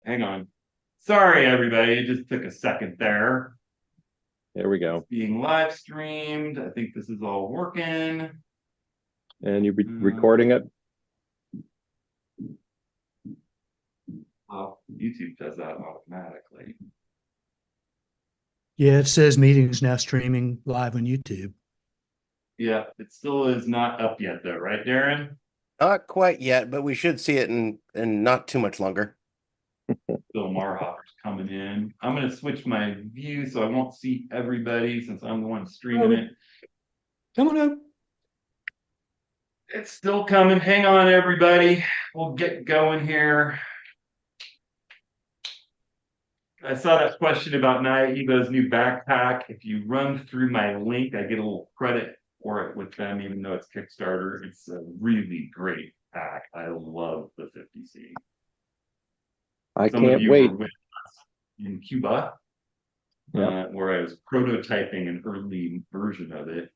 hang on. Sorry, everybody. It just took a second there. There we go. It's being live streamed. I think this is all working. And you're recording it? Oh, YouTube does that automatically. Yeah, it says meetings now streaming live on YouTube. Yeah, it still is not up yet, though, right, Darren? Not quite yet, but we should see it in not too much longer. Bill Marhopper's coming in. I'm going to switch my view so I won't see everybody since I'm the one streaming it. Come on up. It's still coming. Hang on, everybody. We'll get going here. I saw that question about Naiva's new backpack. If you run through my link, I get a little credit for it with them, even though it's Kickstarter. It's a really great pack. I love the 50C. I Some of can't you wait. were with us in Cuba, where I was prototyping an early version of it.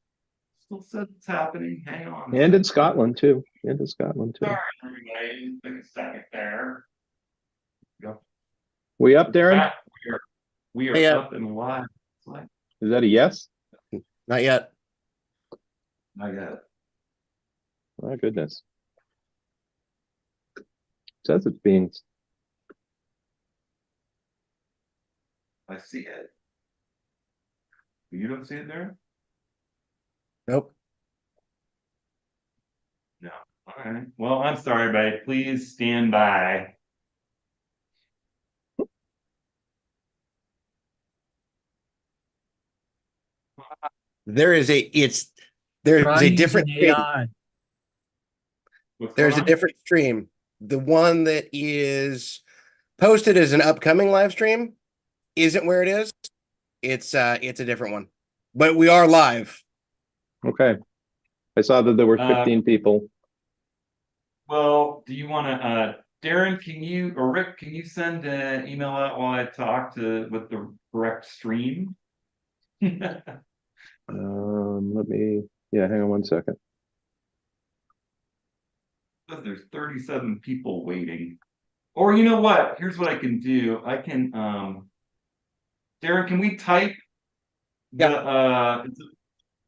Still says it's happening. Hang on. And in Scotland too. Sorry, everybody. Take a second there. Go. We up, Darren? We are up and live. Is that a yes? Not yet. Not yet. My goodness. It says it's being. I see it. You don't see it there? Nope. No. All right. Well, I'm sorry, everybody. Please stand by. There's a different stream. There's a different stream. The one that is posted as an upcoming live stream isn't where it is. It's a different one. But we are live. Okay. I saw that there were 15 people. Well, do you want to, Darren, or Rick, can you send an email out while I talk with the correct stream? Hang on one second. There's 37 people waiting. Or you know what? Here's what I can do. I can, Darren, can we type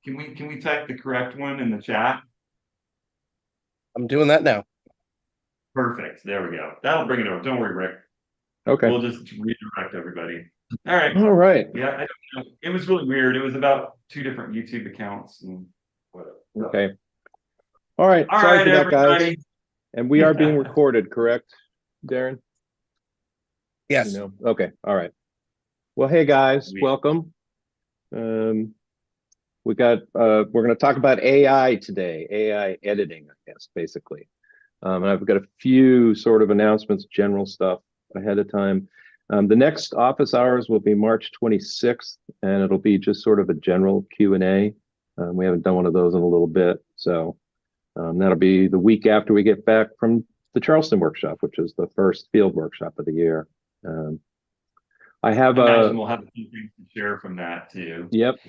can we type the correct one in the chat? I'm doing that now. Perfect. There we go. That'll bring it over. Don't worry, Rick. Okay. We'll just redirect everybody. All right. All right. Yeah, I don't know. It was really weird. It was about 2 different YouTube accounts and whatever. Okay. All right. All Sorry right, for that, everybody. guys. And we are being recorded, correct, Darren? Yes. Okay. All right. Well, hey guys, welcome. We're going to talk about AI today, AI editing, I guess, basically. And I've got a few sort of announcements, general stuff ahead of time. The next office hours will be March 26th, and it'll be just sort of a general Q&A. We haven't done one of those in a little bit, so that'll be the week after we get back from the Charleston workshop, which is the first field workshop of the year. I imagine we'll have a few things to share from that too. Yep.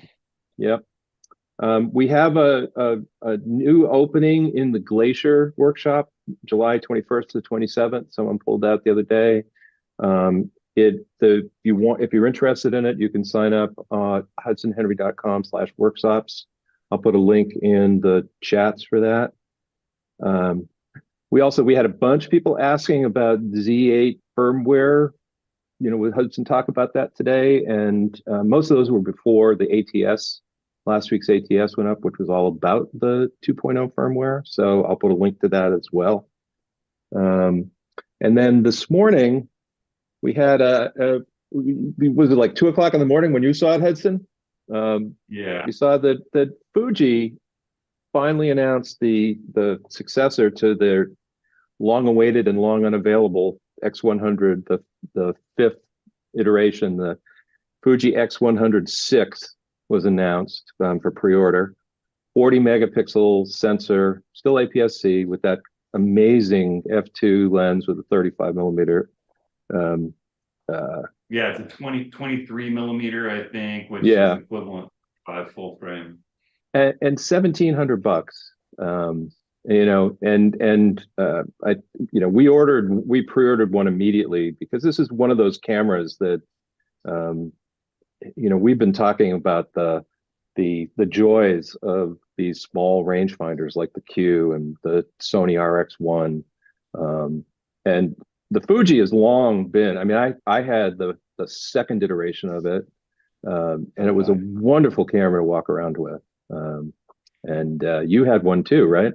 We have a new opening in the Glacier workshop, July 21st to 27th. Someone pulled that the other day. If you're interested in it, you can sign up hudsonhenry.com/workshops. I'll put a link in the chats for that. We had a bunch of people asking about Z8 firmware. With Hudson talk about that today, and most of those were before the ATS. Last week's ATS went up, which was all about the 2.0 firmware. So I'll put a link to that as well. And then this morning, we had was it like 2 o'clock in the morning when you saw it, Hudson? Yeah. You saw that Fuji finally announced the successor to their long-awaited and long unavailable X100, the 5th iteration. The Fuji X100VI was announced for pre-order. 40 megapixel sensor, still APS-C with that amazing f2 lens with a 35 millimeter. It's a 23 millimeter, I think, which is equivalent to 5 full frame. And $1,700. I, we pre-ordered one immediately because this is one of those cameras that, um, we've been talking about the joys of these small rangefinders like the Q and the Sony RX1. And the Fuji has long been, I mean, I had the second iteration of it, and it was a wonderful camera to walk around with. And you had one too, right?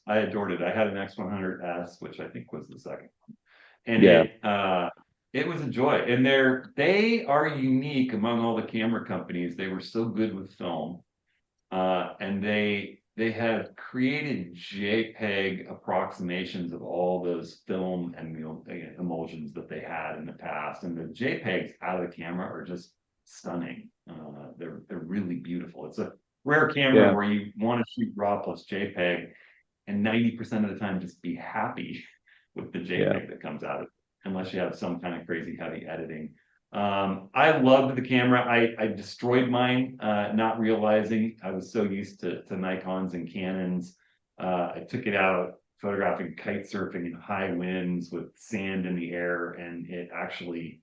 I adored it. I had an X100S, which I think was the second one. And Yeah. it was a joy. And they are unique among all the camera companies. They were so good with film. And they have created JPEG approximations of all those film and emulsions that they had in the past. And the JPEGs out of the camera are just stunning. They're really beautiful. It's a rare camera Yeah. where you want to shoot RAW plus JPEG and 90% of the time just be happy with the JPEG that comes out of it, unless you have some kind of crazy heavy editing. I loved the camera. I destroyed mine, not realizing I was so used to Nikons and Canons. I took it out photographing kite surfing in high winds with sand in the air, and it actually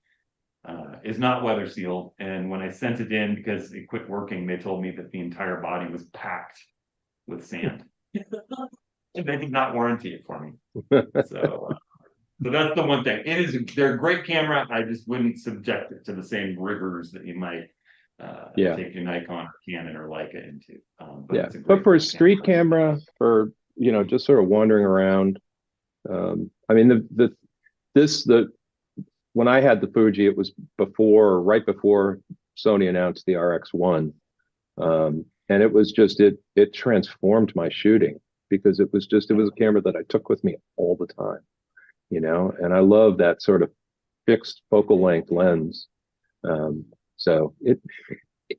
is not weather sealed. And when I sent it in because it quit working, they told me that the entire body was packed with sand. And they did not warranty it for me. So that's the one thing. They're a great camera. I just wouldn't subject it to the same rigors that you might take your Nikon or Canon or Leica into. But for a street camera, for just sort of wandering around, I mean when I had the Fuji, it was right before Sony announced the RX1, and it was just it transformed my shooting because it was a camera that I took with me all the time. And I love that sort of fixed focal length lens. So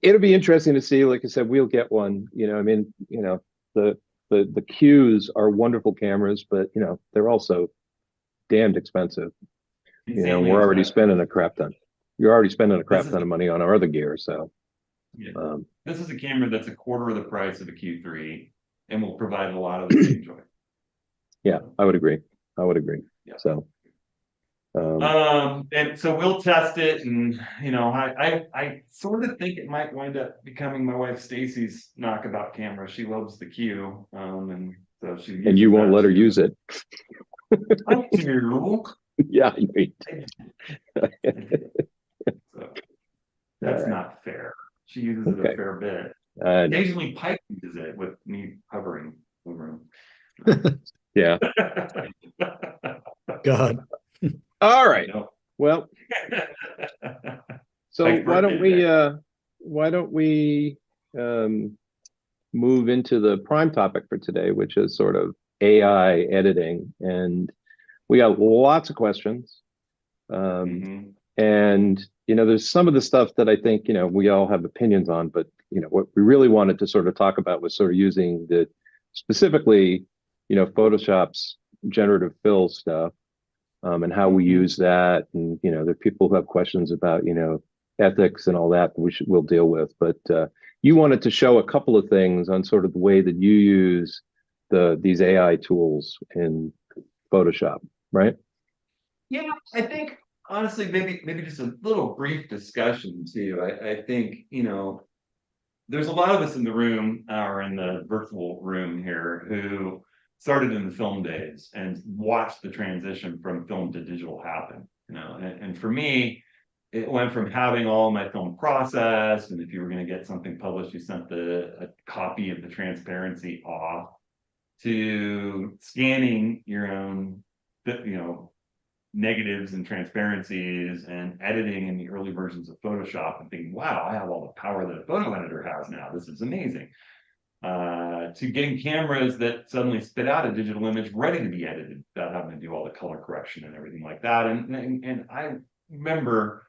it'll be interesting to see. Like I said, we'll get one. I mean, the Qs are wonderful cameras, but they're also damned expensive. We're already spending a crap ton. You're already spending a crap ton of money on our other gear. So this is a camera that's a quarter of the price of a Q3 and will provide a lot of the same joy. Yeah, I would agree. Yeah. So, and so we'll test it, and I sort of think it might wind up becoming my wife Stacy's knockabout camera. She loves the Q, and so she. And you won't let her use it. I do. Yeah, So that's not fair. She uses it a fair bit. Occasionally, Pike uses it with me hovering over him. Yeah. God. All right. Well, so why don't we move into the prime topic for today, which is sort of AI editing, and we got lots of questions. And there's some of the stuff that I think we all have opinions on, but what we really wanted to sort of talk about was sort of using specifically Photoshop's generative fill stuff, and how we use that. And there are people who have questions about ethics and all that we'll deal with. But you wanted to show a couple of things on sort of the way that you use these AI tools in Photoshop, right? Yeah, I think honestly, maybe just a little brief discussion too. I think there's a lot of us in the room or in the virtual room here who started in the film days and watched the transition from film to digital happen. And for me, it went from having all my film processed, and if you were going to get something published, you sent a copy of the transparency off, to scanning your own, negatives and transparencies and editing in the early versions of Photoshop and thinking, wow, I have all the power that a photo editor has now. This is amazing. To getting cameras that suddenly spit out a digital image ready to be edited without having to do all the color correction and everything like that. And I remember,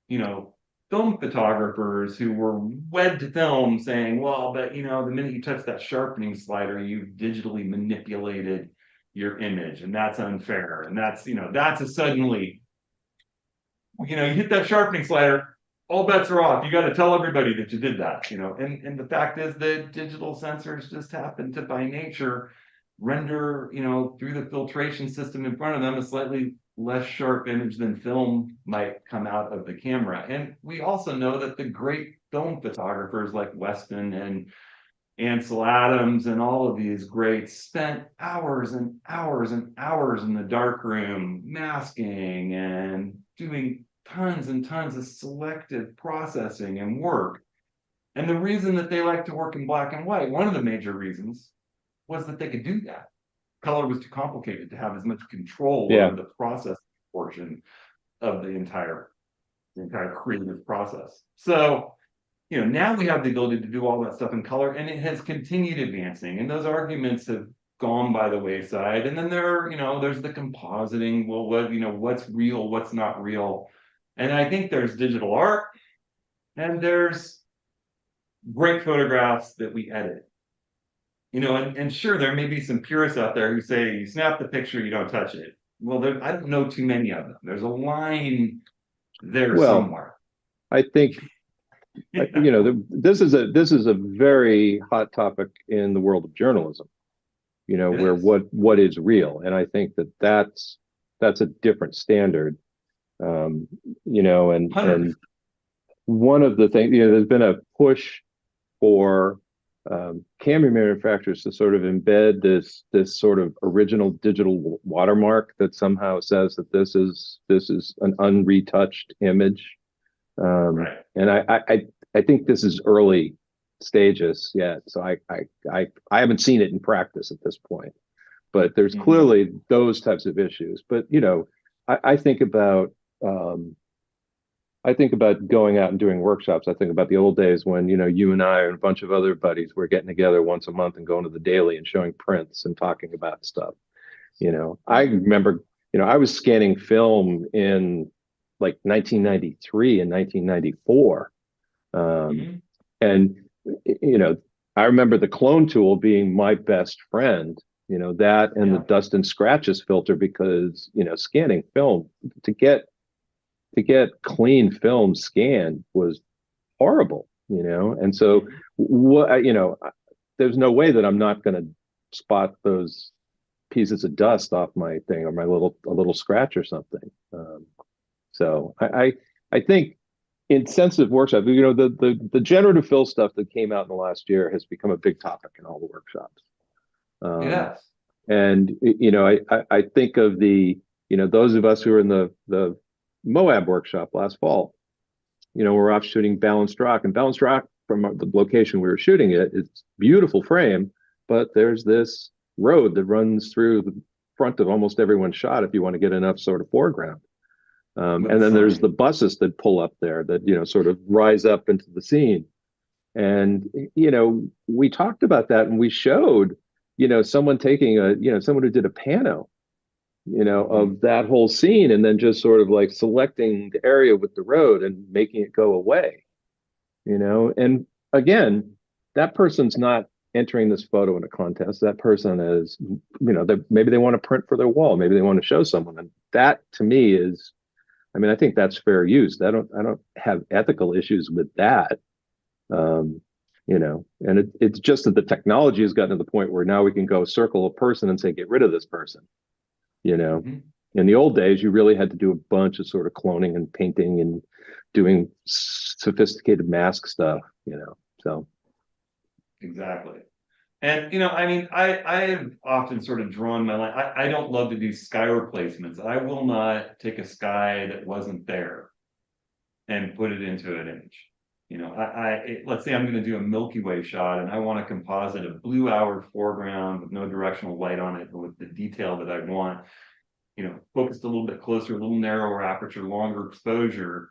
film photographers who were wed to film saying, well, but the minute you touch that sharpening slider, you've digitally manipulated your image, and that's unfair. And that's a suddenly, you hit that sharpening slider, all bets are off. You got to tell everybody that you did that, you know. And the fact is that digital sensors just happen to, by nature, render, you know, through the filtration system in front of them, a slightly less sharp image than film might come out of the camera. And we also know that the great film photographers like Weston and Ansel Adams and all of these greats spent hours and hours and hours in the darkroom masking and doing tons and tons of selective processing and work. And the reason that they like to work in black and white, one of the major reasons, was that they could do that. Color was too complicated to have as much control over the process portion of the entire creative process. So, you know, now we have the ability to do all that stuff in color, and it has continued advancing. And those arguments have gone by the wayside. And then there are, you know, there's the compositing. Well, what, you know, what's real, what's not real. And I think there's digital art, and there's great photographs that we edit. You know, and sure, there may be some purists out there who say you snap the picture, you don't touch it. Well, I don't know too many of them. There's a line there somewhere. I think you know, this is a very hot topic in the world of journalism. You know, where what is real, and I think that's a different standard. You know, and one of the things, you know, there's been a push for camera manufacturers to sort of embed this sort of original digital watermark that somehow says that this is an unretouched image. And I think this is early stages yet, so I haven't seen it in practice at this point. But there's clearly those types of issues. But you know, I think about going out and doing workshops. I think about the old days when, you know, you and I and a bunch of other buddies were getting together once a month and going to the Daily and showing prints and talking about stuff. You know, I remember, you know, I was scanning film in like 1993 and 1994. And, you know, I remember the clone tool being my best friend, you know, that and the dust and scratches filter, because, you know, scanning film to get clean film scanned was horrible, you know. And so what, you know, there's no way that I'm not going to spot those pieces of dust off my thing, or a little scratch or something. So I think in sensitive workshops, you know, the generative fill stuff that came out in the last year has become a big topic in all the workshops. And you know, I think of the, you know, those of us who were in the Moab workshop last fall, you know, we're off shooting Balanced Rock, and Balanced Rock, from the location we were shooting it's beautiful frame, but there's this road that runs through the front of almost everyone's shot if you want to get enough sort of foreground. And then there's the buses that pull up there that, you know, sort of rise up into the scene. And, you know, we talked about that, and we showed, you know, someone taking someone who did a pano, you know, of that whole scene, and then just sort of like selecting the area with the road and making it go away, you know. And again, that person's not entering this photo in a contest. That person is, you know, maybe they want to print for their wall, maybe they want to show someone. And that to me is, I mean, I think that's fair use. I don't have ethical issues with that. You know, and it's just that the technology has gotten to the point where now we can go circle a person and say, get rid of this person. You know, in the old days, you really had to do a bunch of sort of cloning and painting and doing sophisticated mask stuff, you know, so. Exactly. And, you know, I mean, I have often sort of drawn my line. I don't love to do sky replacements. I will not take a sky that wasn't there and put it into an image. You know, let's say I'm going to do a Milky Way shot, and I want to composite a blue hour foreground with no directional light on it, but with the detail that I want, you know, focused a little bit closer, a little narrower aperture, longer exposure.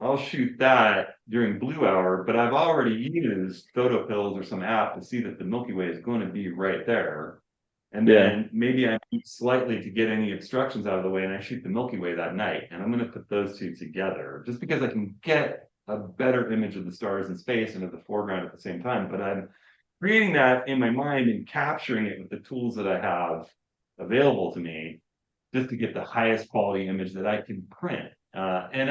I'll shoot that during blue hour, but I've already used PhotoPills or some app to see that the Milky Way is going to be right there. And then maybe I need slightly to get any obstructions out of the way, and I shoot the Milky Way that night. And I'm going to put those two together just because I can get a better image of the stars in space and of the foreground at the same time. But I'm creating that in my mind and capturing it with the tools that I have available to me just to get the highest quality image that I can print. And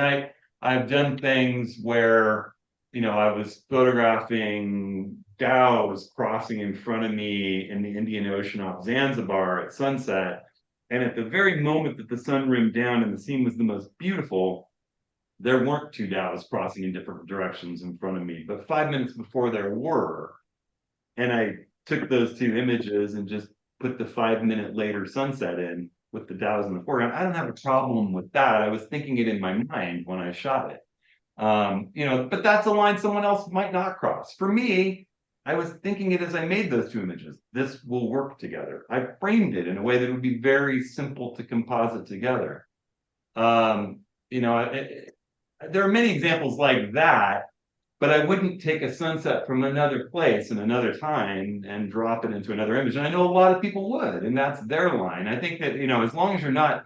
I've done things where, I was photographing dhows crossing in front of me in the Indian Ocean off Zanzibar at sunset. And at the very moment that the sun rimmed down and the scene was the most beautiful, there weren't two dhows crossing in different directions in front of me. But 5 minutes before there were. And I took those two images and just put the 5 minute later sunset in with the dhows in the foreground. I don't have a problem with that. I was thinking it in my mind when I shot it. But that's a line someone else might not cross. For me, I was thinking it as I made those two images. This will work together. I framed it in a way that would be very simple to composite together. There are many examples like that, but I wouldn't take a sunset from another place and another time and drop it into another image. And I know a lot of people would, and that's their line. I think that, as long as you're not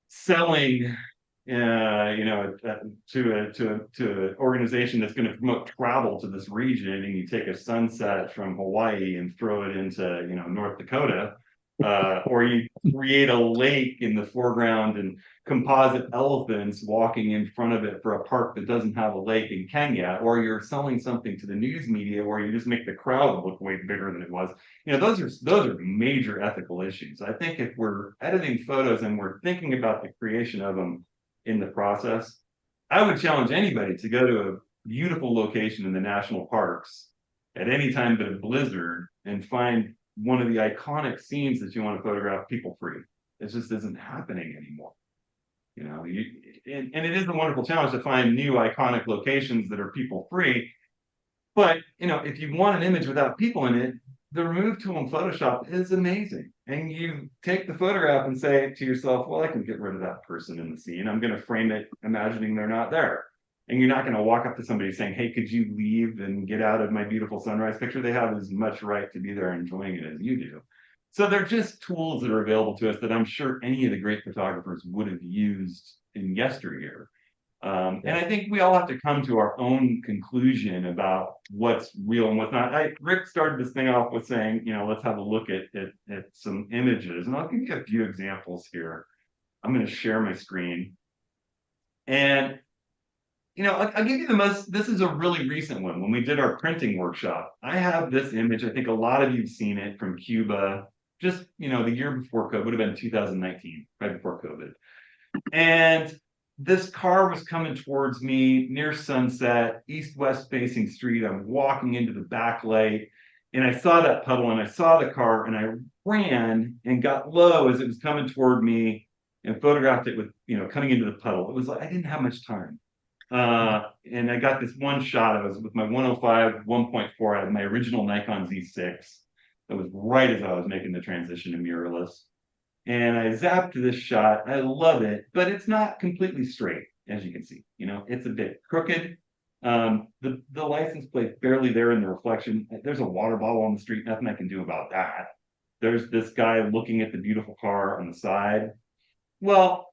selling to an organization that's going to promote travel to this region, and you take a sunset from Hawaii and throw it into North Dakota, or you create a lake in the foreground and composite elephants walking in front of it for a park that doesn't have a lake in Kenya, or you're selling something to the news media where you just make the crowd look way bigger than it was. Those are major ethical issues. I think if we're editing photos and we're thinking about the creation of them in the process, I would challenge anybody to go to a beautiful location in the national parks at any time but a blizzard and find one of the iconic scenes that you want to photograph people free. It just isn't happening anymore. And it is a wonderful challenge to find new iconic locations that are people free. But if you want an image without people in it, the remove tool in Photoshop is amazing. And you take the photograph and say to yourself, well, I can get rid of that person in the scene. I'm going to frame it imagining they're not there. And you're not going to walk up to somebody saying, hey, could you leave and get out of my beautiful sunrise picture? They have as much right to be there enjoying it as you do. So they're just tools that are available to us that I'm sure any of the great photographers would have used in yesteryear. And I think we all have to come to our own conclusion about what's real and what's not. Rick started this thing off with saying, let's have a look at some images. And I'll give you a few examples here. I'm going to share my screen. And I'll give you this is a really recent one. When we did our printing workshop, I have this image. I think a lot of you've seen it from Cuba, just, the year before COVID, would have been 2019, right before COVID. And this car was coming towards me near sunset, east-west facing street. I'm walking into the backlight and I saw that puddle and I saw the car and I ran and got low as it was coming toward me and photographed it with, coming into the puddle. It was like, I didn't have much time. And I got this one shot. I was with my 105 1.4. I had my original Nikon Z6. That was right as I was making the transition to mirrorless. And I zapped this shot. I love it, but it's not completely straight, as you can see. It's a bit crooked. The license plate barely there in the reflection. There's a water bottle on the street. Nothing I can do about that. There's this guy looking at the beautiful car on the side. Well,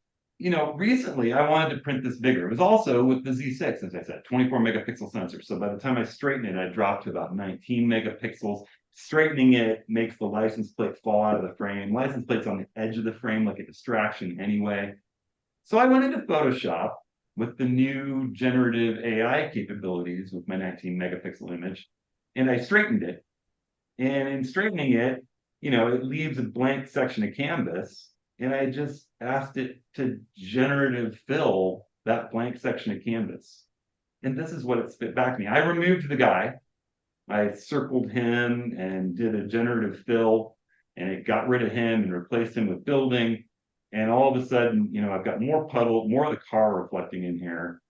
recently I wanted to print this bigger. It was also with the Z6, as I said, 24 megapixel sensor. So by the time I straighten it, I dropped to about 19 megapixels. Straightening it makes the license plate fall out of the frame. License plate's on the edge of the frame like a distraction anyway. So I went into Photoshop with the new generative AI capabilities with my 19 megapixel image, and I straightened it. And in straightening it, it leaves a blank section of canvas. And I just asked it to generative fill that blank section of canvas. And this is what it spit back to me. I removed the guy. I circled him and did a generative fill, and it got rid of him and replaced him with building. And all of a sudden, I've got more puddle, more of the car reflecting in here.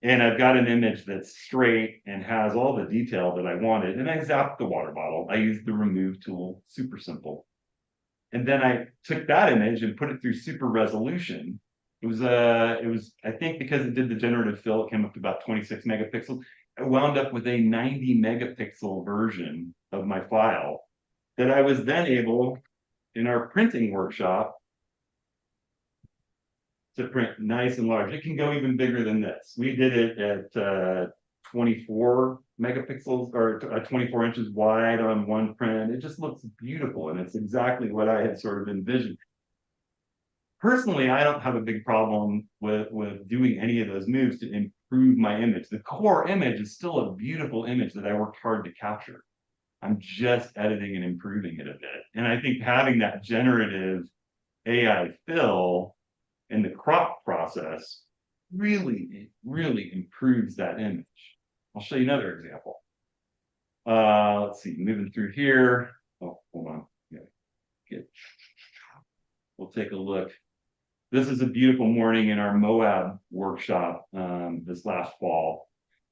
And I've got an image that's straight and has all the detail that I wanted. And I zapped the water bottle. I used the remove tool, super simple. And then I took that image and put it through super resolution. It was, I think because it did the generative fill, it came up to about 26 megapixels. I wound up with a 90 megapixel version of my file that I was then able, in our printing workshop, to print nice and large. It can go even bigger than this. We did it at 24 megapixels or 24 inches wide on one print. It just looks beautiful, and it's exactly what I had sort of envisioned. personally, I don't have a big problem with doing any of those moves to improve my image. The core image is still a beautiful image that I worked hard to capture. I'm just editing and improving it a bit. And I think having that generative AI fill in the crop process really improves that image. I'll show you another example. Let's see, moving through here. Oh, hold on. Yeah, we'll take a look. This is a beautiful morning in our Moab workshop this last fall.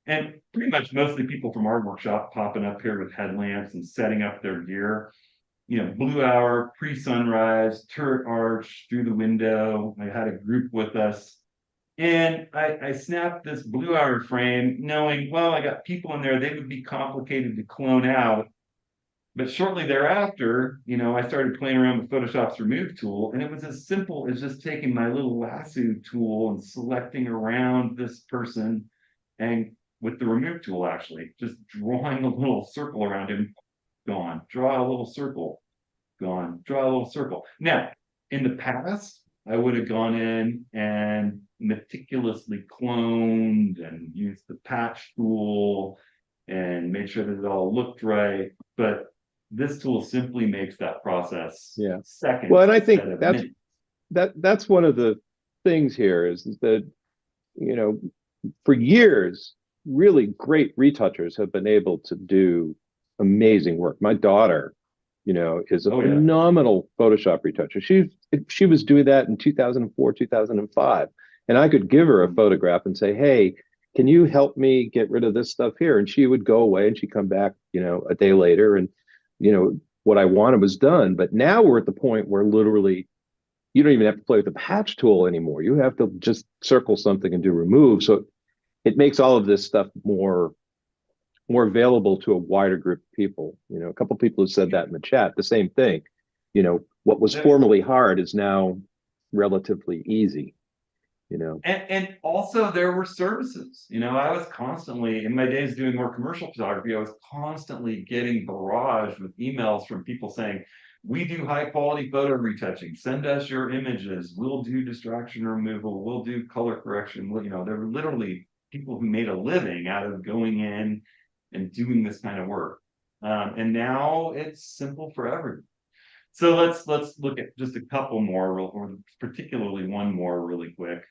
And pretty much mostly people from our workshop popping up here with headlamps and setting up their gear. You know, blue hour, pre-sunrise, turret arch through the window. I had a group with us. And I snapped this blue hour frame knowing, well, I got people in there, they would be complicated to clone out. But shortly thereafter, you know, I started playing around with Photoshop's remove tool, and it was as simple as just taking my little lasso tool and selecting around this person, and with the remove tool, actually, just drawing a little circle around him, gone, draw a little circle, gone, draw a little circle. Now, in the past, I would have gone in and meticulously cloned and used the patch tool and made sure that it all looked right. But this tool simply makes that process seconds. Well, and I think instead of minutes. that's one of the things here is that, you know, for years, really great retouchers have been able to do amazing work. My daughter, you know, is a phenomenal Photoshop retoucher. She was doing that in 2004, 2005. And I could give her a photograph and say, hey, can you help me get rid of this stuff here? And she would go away and she'd come back, you know, a day later, and, you know, what I wanted was done. But now we're at the point where literally you don't even have to play with the patch tool anymore. You have to just circle something and do remove. So it makes all of this stuff more available to a wider group of people. You know, a couple of people have said that in the chat, the same thing. You know, what was formerly hard is now relatively easy, you know. And also there were services. You know, I was constantly, in my days doing more commercial photography, I was constantly getting barraged with emails from people saying, we do high quality photo retouching, send us your images, we'll do distraction removal, we'll do color correction. You know, there were literally people who made a living out of going in and doing this kind of work. And now it's simple for everyone. So let's look at just a couple more, or particularly one more really quick.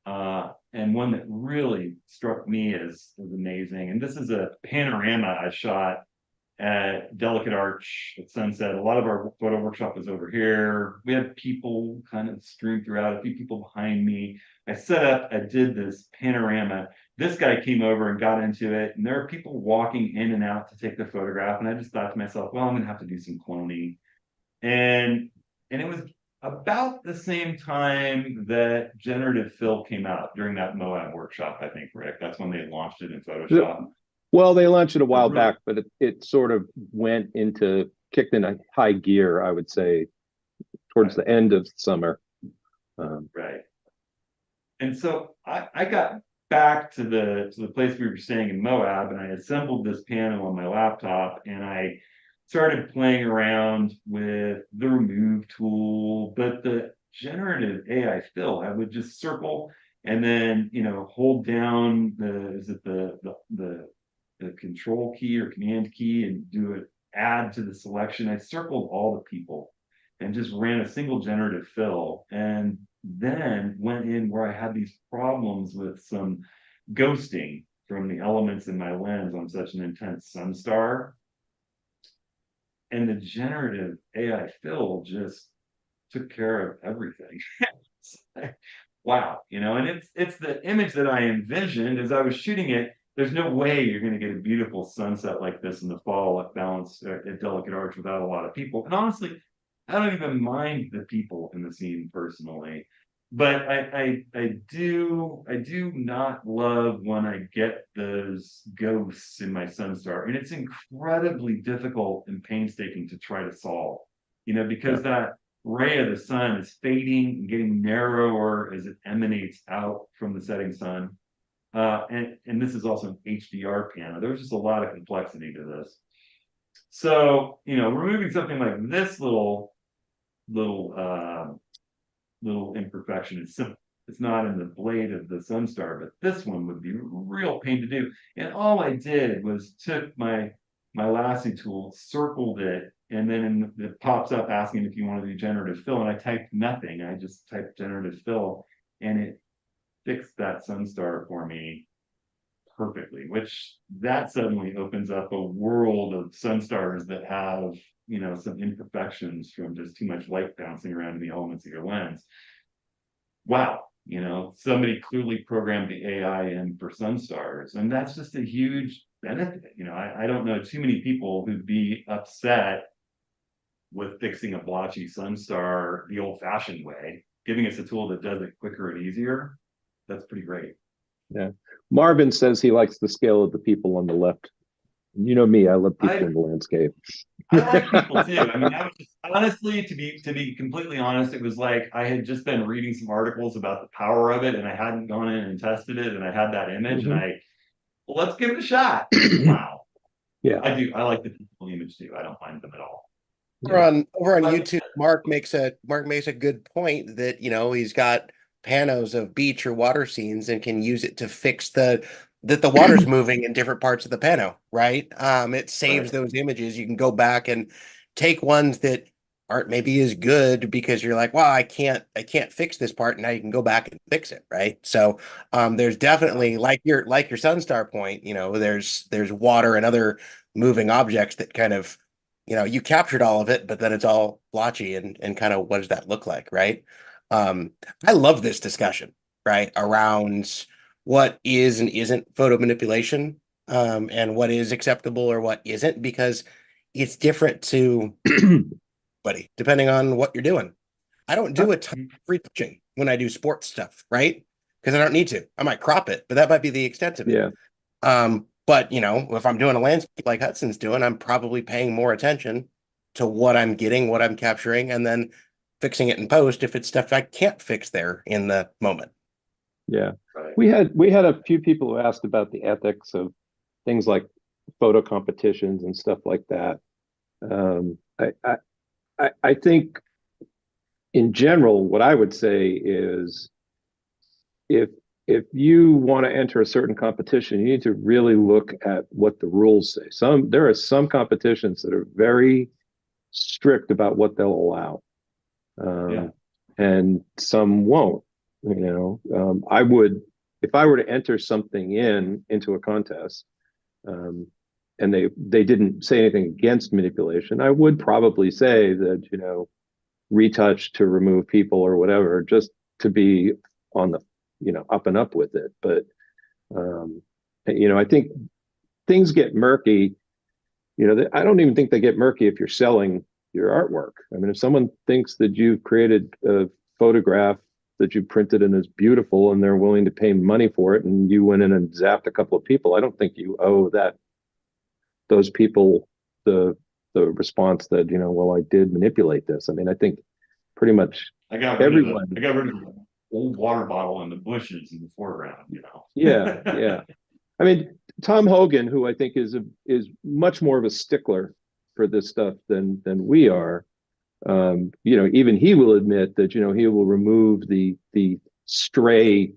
And one that really struck me as amazing. And this is a panorama I shot at Delicate Arch at sunset. A lot of our photo workshop was over here. We had people kind of strewn throughout, a few people behind me. I set up, I did this panorama. This guy came over and got into it, and there are people walking in and out to take the photograph. And I just thought to myself, well, I'm gonna have to do some cloning. And it was about the same time that generative fill came out, during that Moab workshop, I think, Rick. That's when they launched it in Photoshop. Well, they launched it a while back, but it sort of kicked in a high gear, I would say, towards the end of summer. Right. And so I got back to the place we were staying in Moab, and I assembled this panel on my laptop, and I started playing around with the remove tool, but the generative AI fill, I would just circle and then, you know, hold down the control key or command key and do it, add to the selection. I circled all the people and just ran a single generative fill, and then went in where I had these problems with some ghosting from the elements in my lens on such an intense sun star. And the generative AI fill just took care of everything. Wow, you know, and it's the image that I envisioned as I was shooting it. There's no way you're going to get a beautiful sunset like this in the fall at Delicate Arch without a lot of people. And honestly, I don't even mind the people in the scene personally, but I do not love when I get those ghosts in my sunstar, and it's incredibly difficult and painstaking to try to solve, you know, because that ray of the sun is fading and getting narrower as it emanates out from the setting sun. And this is also an HDR panel. There's just a lot of complexity to this. So, you know, removing something like this little little imperfection. It's simple. It's not in the blade of the Sunstar, but this one would be a real pain to do. And all I did was took my lasso tool, circled it, and then it pops up asking if you want to do generative fill. And I typed nothing. I just typed generative fill, and it fixed that Sunstar for me perfectly, which that suddenly opens up a world of Sunstars that have, some imperfections from just too much light bouncing around in the elements of your lens. Wow, somebody clearly programmed the AI in for Sunstars, and that's just a huge benefit. I don't know too many people who'd be upset with fixing a blotchy Sunstar the old-fashioned way. Giving us a tool that does it quicker and easier, that's pretty great. Yeah. Marvin says he likes the scale of the people on the left. You know me, I love people in the landscape. I like people too. I mean, honestly, to be completely honest, it was like I had just been reading some articles about the power of it, and I hadn't gone in and tested it, and I had that image, and well, let's give it a shot. Wow. Yeah. I do. I like the people image too. I don't mind them at all. Over on YouTube, Mark makes a good point that he's got panos of beach or water scenes and can use it to fix that the water's moving in different parts of the pano, right? It saves those images. You can go back and take ones that aren't maybe as good because you're like, well, I can't fix this part. Now you can go back and fix it, right? So there's definitely like your Sunstar point, there's water and other moving objects that kind of you captured all of it, but then it's all blotchy and kind of what does that look like, right? I love this discussion, right, around what is and isn't photo manipulation, and what is acceptable or what isn't, because it's different to buddy, depending on what you're doing. I don't do a ton of retouching when I do sports stuff, right? Because I don't need to. I might crop it, but that might be the extent of it. Yeah. But if I'm doing a landscape like Hudson's doing, I'm probably paying more attention to what I'm getting, what I'm capturing, and then fixing it in post if it's stuff I can't fix there in the moment. Yeah. Right. We had a few people who asked about the ethics of things like photo competitions and stuff like that. I think in general, what I would say is if you want to enter a certain competition, you need to really look at what the rules say. There are some competitions that are very strict about what they'll allow, and some won't. I would, if I were to enter something into a contest, and they didn't say anything against manipulation, I would probably say that retouch to remove people or whatever, just to be on the up and up with it. But I think things get murky. I don't even think they get murky if you're selling your artwork. I mean, if someone thinks that you've created a photograph that you printed and is beautiful and they're willing to pay money for it, and you went in and zapped a couple of people, I don't think you owe those people the response that well, I did manipulate this. I mean, I think pretty much I got rid of the old water bottle in the bushes in the foreground. Yeah. I mean, Tom Hogan, who I think is much more of a stickler for this stuff than we are. Even he will admit that he will remove the stray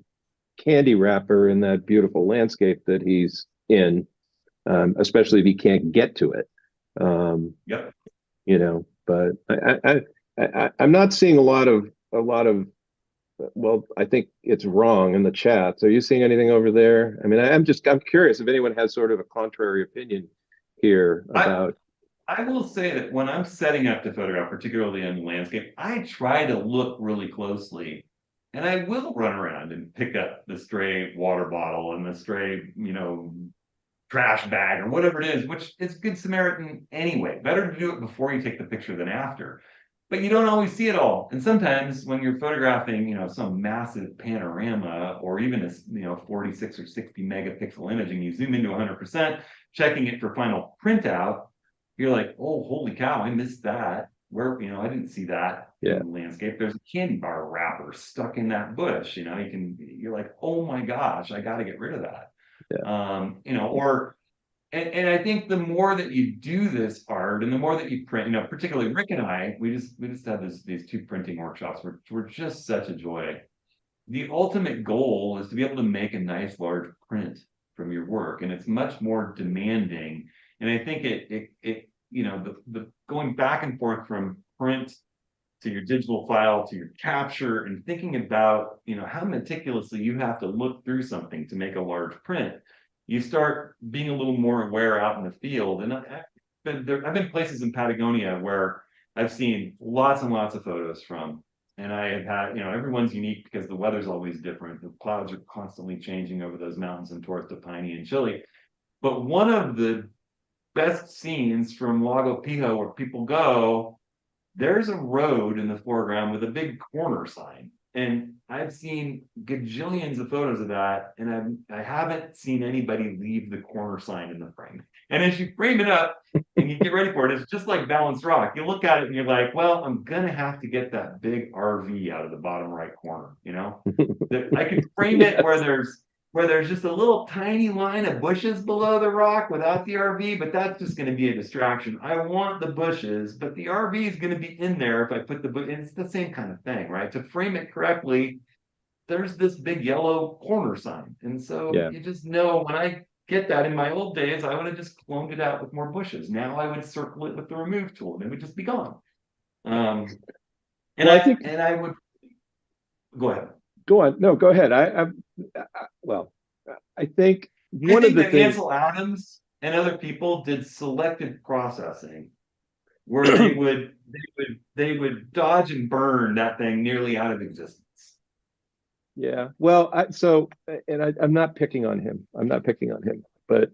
candy wrapper in that beautiful landscape that he's in, especially if he can't get to it. Yep. But I'm not seeing a lot of. Well, I think it's wrong in the chats. Are you seeing anything over there? I mean, I'm curious if anyone has sort of a contrary opinion here about. I will say that when I'm setting up to photograph, particularly in landscape, I try to look really closely, and I will run around and pick up the stray water bottle and the stray, trash bag or whatever it is, which is good Samaritan anyway. Better to do it before you take the picture than after. But you don't always see it all. And sometimes when you're photographing, some massive panorama or even a 46 or 60 megapixel image, and you zoom into 100%, checking it for final printout, you're like, oh, holy cow, I missed that. Where, I didn't see that in the landscape. There's a candy bar wrapper stuck in that bush. You're like, oh my gosh, I got to get rid of that. Yeah. Or and I think the more that you do this art and the more that you print, particularly Rick and I, we just had these two printing workshops, which were just such a joy. The ultimate goal is to be able to make a nice large print from your work, and it's much more demanding. And I think the going back and forth from print to your digital file to your capture and thinking about how meticulously you have to look through something to make a large print, you start being a little more aware out in the field. And I've been places in Patagonia where I've seen lots and lots of photos from, and I have had, everyone's unique because the weather's always different. The clouds are constantly changing over those mountains in Torres del Paine and Chile. But one of the best scenes from Lago Pijo, where people go, there's a road in the foreground with a big corner sign. And I've seen gajillions of photos of that, and I haven't seen anybody leave the corner sign in the frame. And as you frame it up and you get ready for it, it's just like balanced rock. You look at it and you're like, well, I'm gonna have to get that big RV out of the bottom right corner. I could frame it where there's just a little tiny line of bushes below the rock without the RV, but that's just going to be a distraction. I want the bushes, but the RV is going to be in there if I put it's the same kind of thing, right? To frame it correctly, there's this big yellow corner sign. And so you just know, when I get that, in my old days, I would have just cloned it out with more bushes. Now I would circle it with the remove tool and it would just be gone. I would go ahead. Go on. No, go ahead. I think one of the things Ansel Adams and other people did selective processing, where they would dodge and burn that thing nearly out of existence. Yeah. Well, I'm not picking on him. But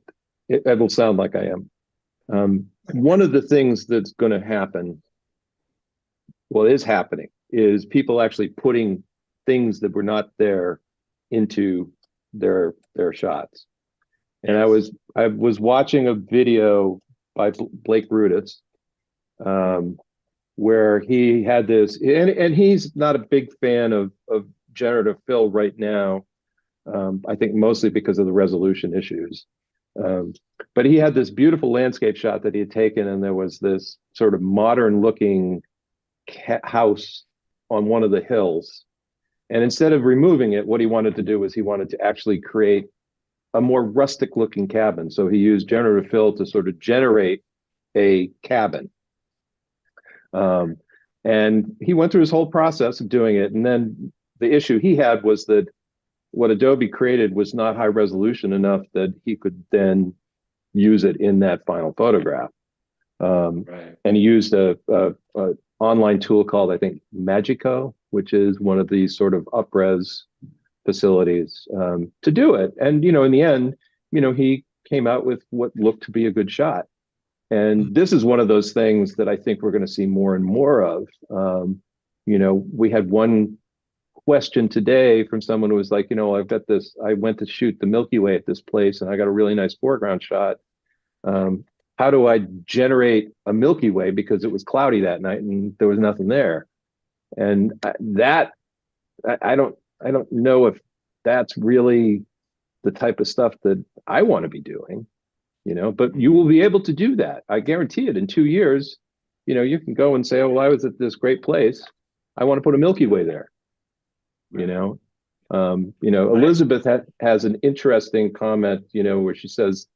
it will sound like I am. One of the things that's going to happen, is happening, is people actually putting things that were not there into their shots. And I was watching a video by Blake Rudis, where he had this, and he's not a big fan of generative fill right now. I think mostly because of the resolution issues. But he had this beautiful landscape shot that he had taken, and there was this sort of modern looking house on one of the hills. And instead of removing it, what he wanted to do was he wanted to actually create a more rustic looking cabin. So he used generative fill to sort of generate a cabin. And he went through his whole process of doing it. And then the issue he had was that what Adobe created was not high resolution enough that he could then use it in that final photograph. Right. And he used a online tool called, I think, Magico, which is one of these sort of up-res facilities, to do it. And, in the end, he came out with what looked to be a good shot. And this is one of those things that I think we're going to see more and more of. We had one question today from someone who was like, I've got this, I went to shoot the Milky Way at this place and I got a really nice foreground shot. How do I generate a Milky Way, because it was cloudy that night and there was nothing there? And that, I don't know if that's really the type of stuff that I want to be doing, but you will be able to do that. I guarantee it. In 2 years, you can go and say, oh, well, I was at this great place. I want to put a Milky Way there. Elizabeth has an interesting comment, where she says,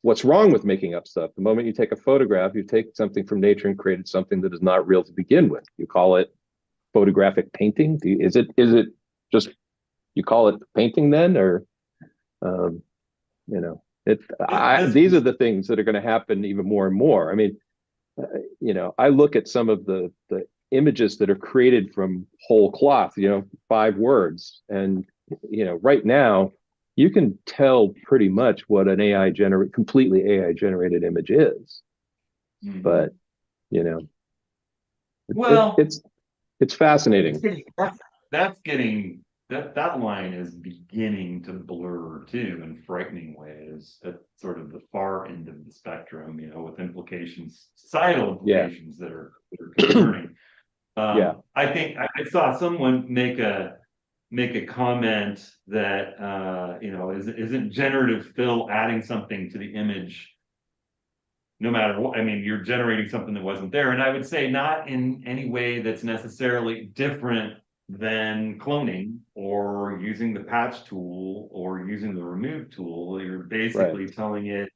what's wrong with making up stuff? The moment you take a photograph, you take something from nature and created something that is not real to begin with. You call it photographic painting. Is it just, you call it painting then, or these are the things that are going to happen even more and more. I mean, I look at some of the images that are created from whole cloth, 5 words, and right now you can tell pretty much what an completely AI generated image is. Mm-hmm. But it's fascinating. That line is beginning to blur too, in frightening ways, at sort of the far end of the spectrum, with societal implications that are concerning. I think I saw someone make a comment that isn't generative fill adding something to the image no matter what. I mean, you're generating something that wasn't there. And I would say not in any way that's necessarily different than cloning or using the patch tool or using the remove tool. You're basically telling it,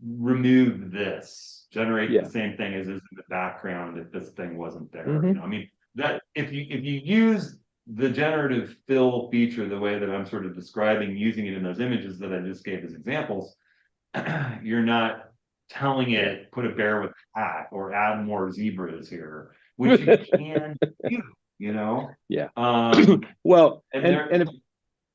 remove this, generate Yeah. the same thing as is in the background if this thing wasn't there. Mhm. You know, I mean, that if you use the generative fill feature the way that I'm sort of describing using it in those images that I just gave as examples, you're not telling it put a bear with a hat or add more zebras here, which you can do, you know? Yeah. Um, Well, and and, there, and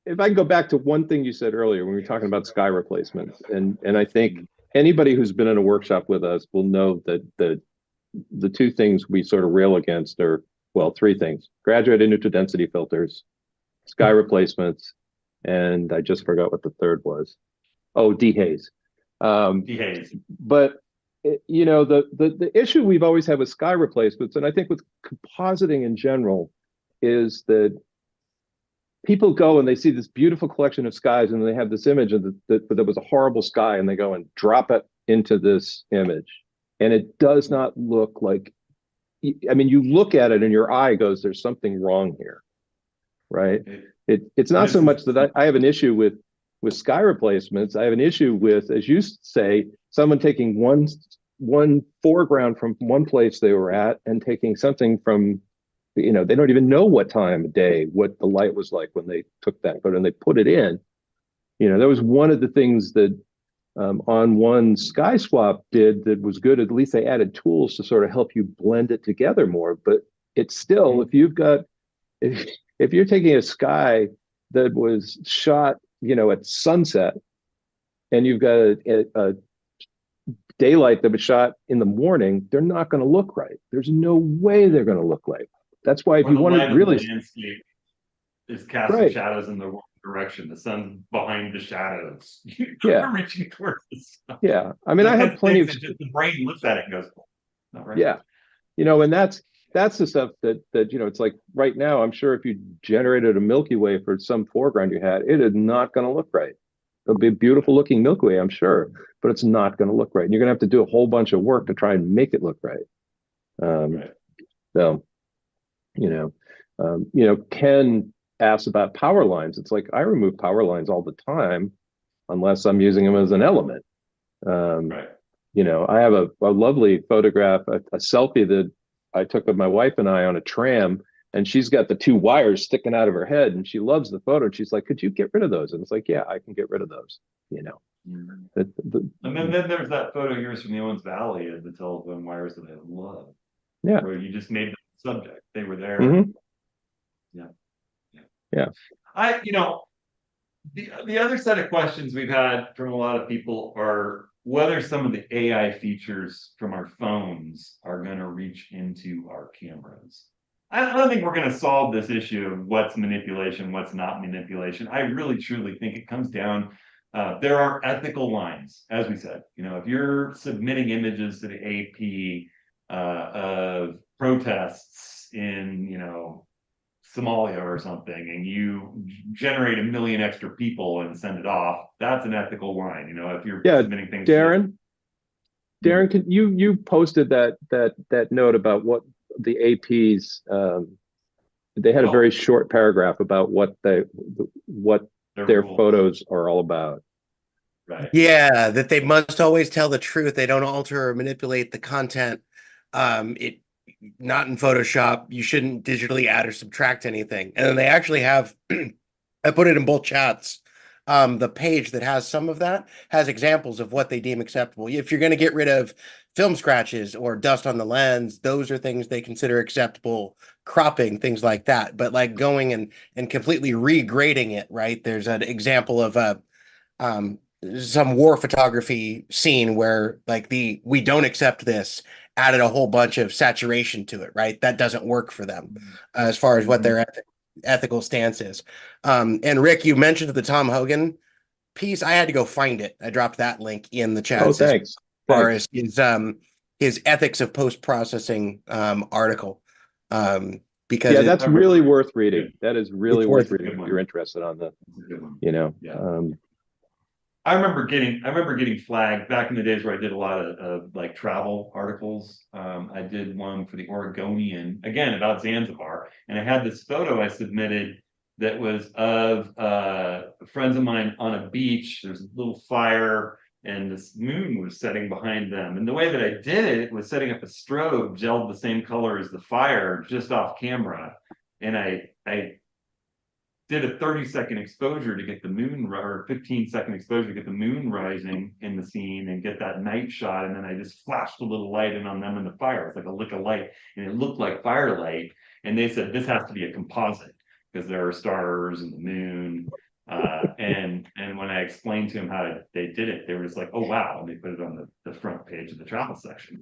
if I can go back to one thing you said earlier when we were talking about sky replacements, and I think anybody who's been in a workshop with us will know that the two things we sort of rail against are, well, three things: graduated neutral density filters, sky replacements, and I just forgot what the third was. Oh, dehaze. dehaze. But you know, the issue we've always had with sky replacements, and I think with compositing in general, is that people go and they see this beautiful collection of skies and they have this image of that was a horrible sky, and they go and drop it into this image, and it does not look like, I mean, you look at it and your eye goes, there's something wrong here, right? It's not so much that I have an issue with sky replacements. I have an issue with, as you say, someone taking one foreground from one place they were at and taking something from, you know, they don't even know what time of day, what the light was like when they took that photo and they put it in. You know, that was one of the things that on one Sky Swap did that was good. At least they added tools to sort of help you blend it together more. But it's still, if you've got, if you're taking a sky that was shot, you know, at sunset, and you've got a daylight that was shot in the morning, they're not going to look right. There's no way they're going to look like. That's why if you want to really, landscape is casting right, shadows in the wrong direction. The sun's behind the shadows. Yeah. Reaching towards the sun. Yeah. I mean, I have plenty of, just the brain looks at it and goes, not right. Yeah. You know, and that's the stuff that, you know, it's like right now, I'm sure if you generated a Milky Way for some foreground you had, it is not going to look right. It'll be a beautiful looking Milky Way, I'm sure, but it's not going to look right. And you're going to have to do a whole bunch of work to try and make it look right. Right. So, you know, Ken asks about power lines. It's like I remove power lines all the time, unless I'm using them as an element. Right. You know, I have a lovely photograph, a selfie that I took of my wife and I on a tram, and she's got the two wires sticking out of her head, and she loves the photo. And she's like, "Could you get rid of those?" And it's like, "Yeah, I can get rid of those." You know. And then there's that photo of yours from the Owens Valley of the telephone wires that I love. Yeah. Where you just made them the subject. They were there. Mm-hmm. Yeah. You know, the other set of questions we've had from a lot of people are whether some of the AI features from our phones are going to reach into our cameras. I don't think we're going to solve this issue of what's manipulation, what's not manipulation. I really truly think it comes down. There are ethical lines, as we said. You know, if you're submitting images to the AP of protests in, you know, Somalia or something, and you generate 1 million extra people and send it off, that's an ethical line. You know, if you're submitting things. Darren, can you posted that note about what the APs they had a very short paragraph about what their photos are all about. Right. Yeah, that they must always tell the truth. They don't alter or manipulate the content. It not in Photoshop. You shouldn't digitally add or subtract anything. And then they actually have, I put it in both chats. The page that has some of that has examples of what they deem acceptable. If you're going to get rid of film scratches or dust on the lens, those are things they consider acceptable. Cropping, things like that. But like going and completely regrading it, right? There's an example of some war photography scene where like we don't accept this added a whole bunch of saturation to it, right? That doesn't work for them as far as what their ethical stance is. And Rick, you mentioned the Tom Hogan piece. I had to go find it. I dropped that link in the chat. Oh, thanks. As far as his ethics of post-processing article. Because that's really worth reading. That is really worth reading if you're interested on the, you know. Yeah. I remember getting flagged back in the days where I did a lot of like travel articles. I did one for the Oregonian, again about Zanzibar, and I had this photo I submitted that was of friends of mine on a beach. There's a little fire, and this moon was setting behind them. And the way that I did it was setting up a strobe, gelled the same color as the fire, just off camera, and I did a 30-second exposure to get the moon, or 15-second exposure to get the moon rising in the scene and get that night shot. And then I just flashed a little light in on them in the fire. It's like a lick of light, and it looked like firelight. And they said this has to be a composite because there are stars and the moon. And when I explained to them how they did it, they were just like, "Oh wow!" And they put it on the front page of the travel section.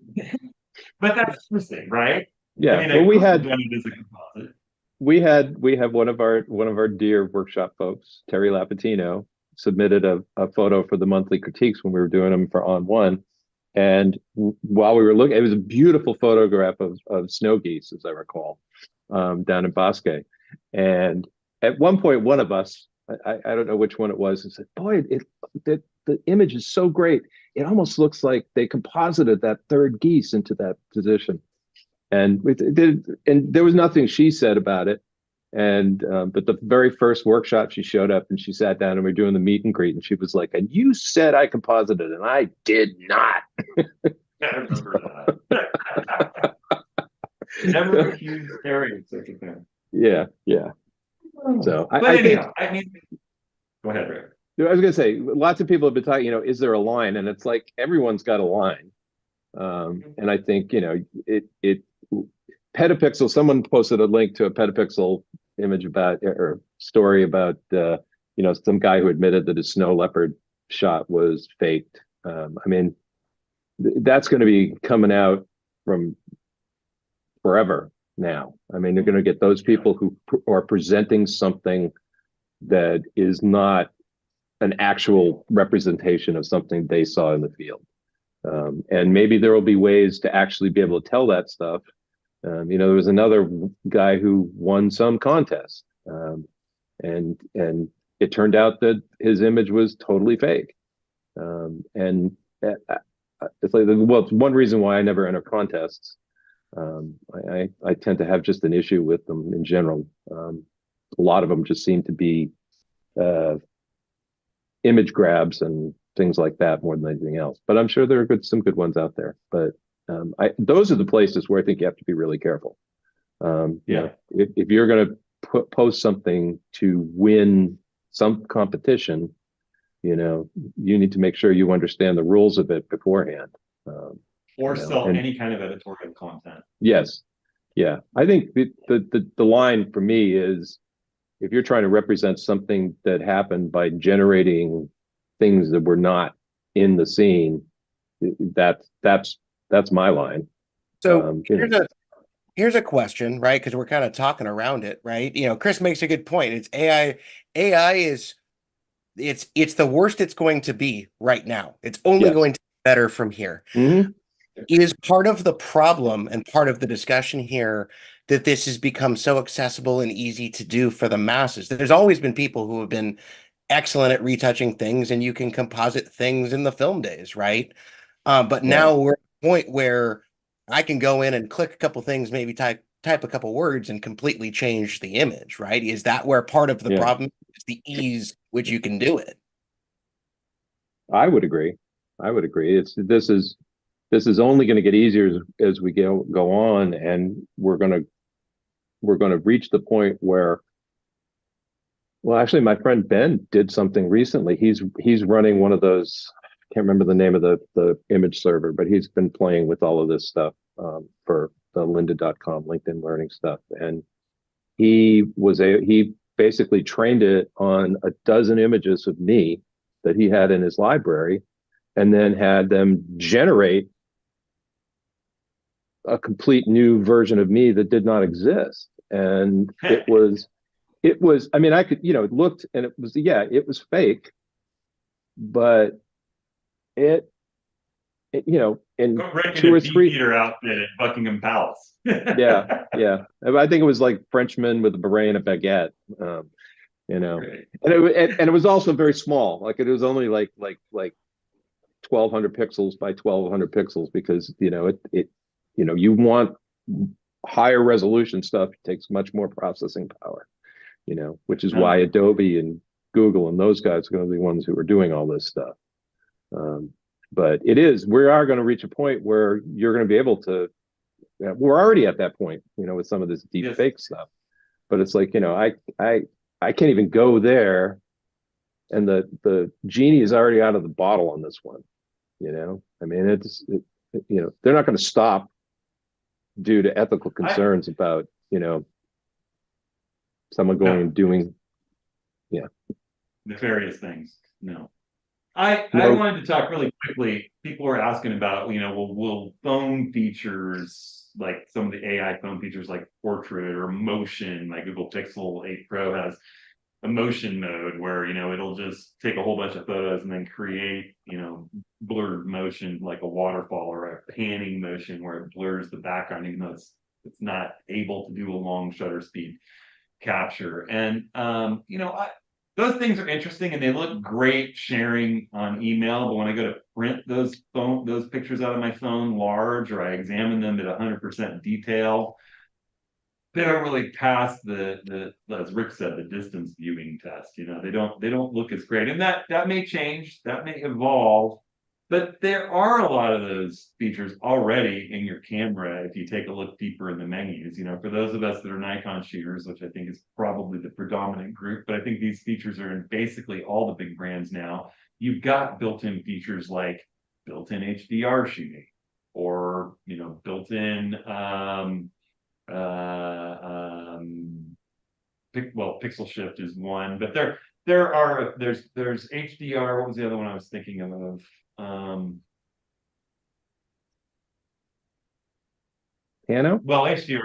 But that's interesting, right? Yeah. I mean, Well, I we could have had done it as a composite. we have one of our dear workshop folks, Terry Lapatino, submitted a photo for the monthly critiques when we were doing them for On One. And while we were looking, it was a beautiful photograph of snow geese, as I recall, down in Bosque. And at one point, one of us, I don't know which one it was, and said, "Boy, the image is so great. It almost looks like they composited that third geese into that position." And we did, and there was nothing she said about it. And but the very first workshop, she showed up and she sat down and we were doing the meet and greet, and she was like, "And you said I composited, and I did not." I remember that. Never accused Terry of such a thing. Yeah, yeah. So But I think anyhow, I mean, go ahead, Rick. I was gonna say, lots of people have been talking, is there a line? And it's like everyone's got a line. And I think, it Petapixel, someone posted a link to a Petapixel image about, or story about some guy who admitted that his snow leopard shot was faked. I mean, that's going to be coming out from forever now. I mean, you're going to get those people who are presenting something that is not an actual representation of something they saw in the field. And maybe there will be ways to actually be able to tell that stuff. There was another guy who won some contest, and it turned out that his image was totally fake. And it's like, well, it's one reason why I never enter contests. I tend to have just an issue with them in general. A lot of them just seem to be image grabs and things like that more than anything else. But I'm sure there are some good ones out there. But those are the places where I think you have to be really careful. If you're going to post something to win some competition, you need to make sure you understand the rules of it beforehand. Or sell any kind of editorial content. Yes. Yeah. I think the line for me is, if you're trying to represent something that happened by generating things that were not in the scene, that's my line. So here's a question, right? Because we're kind of talking around it, right? Chris makes a good point. It's AI. AI is it's the worst it's going to be right now. It's only going to be better from here. Mm-hmm. Is part of the problem and part of the discussion here that this has become so accessible and easy to do for the masses. There's always been people who have been excellent at retouching things, and you can composite things in the film days, right? But now we're at a point where I can go in and click a couple things, maybe type a couple words and completely change the image, right? Is that where part of the problem is, the ease which you can do it? I would agree. This is only going to get easier as we go on, and we're going to reach the point where, well, actually, my friend Ben did something recently. He's running one of those, I can't remember the name of the image server, but he's been playing with all of this stuff for the lynda.com LinkedIn learning stuff, and he basically trained it on a dozen images of me that he had in his library, and then had them generate a complete new version of me that did not exist. And it was, I mean, I could, it looked, and it was fake, but in Rick 2 in or a 3 Beefeater outfit at Buckingham Palace. yeah. I think it was like Frenchman with a beret and a baguette. you know. Great. And it was also very small. Like it was only like 1200 pixels by 1200 pixels because you want higher resolution stuff. It takes much more processing power, which is why Adobe and Google and those guys are going to be the ones who are doing all this stuff. But we are going to reach a point where you're going to be able to. We're already at that point, with some of this deep fake stuff. But it's like, I can't even go there, and the genie is already out of the bottle on this one. I mean, they're not going to stop due to ethical concerns about someone going and doing nefarious things. No. I wanted to talk really quickly. People were asking about, will phone features, like some of the AI phone features like portrait or motion, like Google Pixel 8 Pro has a motion mode where, it'll just take a whole bunch of photos and then create, blurred motion like a waterfall or a panning motion where it blurs the background, even though it's not able to do a long shutter speed capture. And, those things are interesting and they look great sharing on email, but when I go to print those pictures out of my phone large, or I examine them at 100% detail, they don't really pass the as Rick said, the distance viewing test. They don't look as great. And that may change, that may evolve, but there are a lot of those features already in your camera if you take a look deeper in the menus. For those of us that are Nikon shooters, which I think is probably the predominant group, but I think these features are in basically all the big brands now. You've got built-in features like built-in HDR shooting, or built-in pixel shift is one, but there's HDR. What was the other one I was thinking of? Pano? Well, HDR,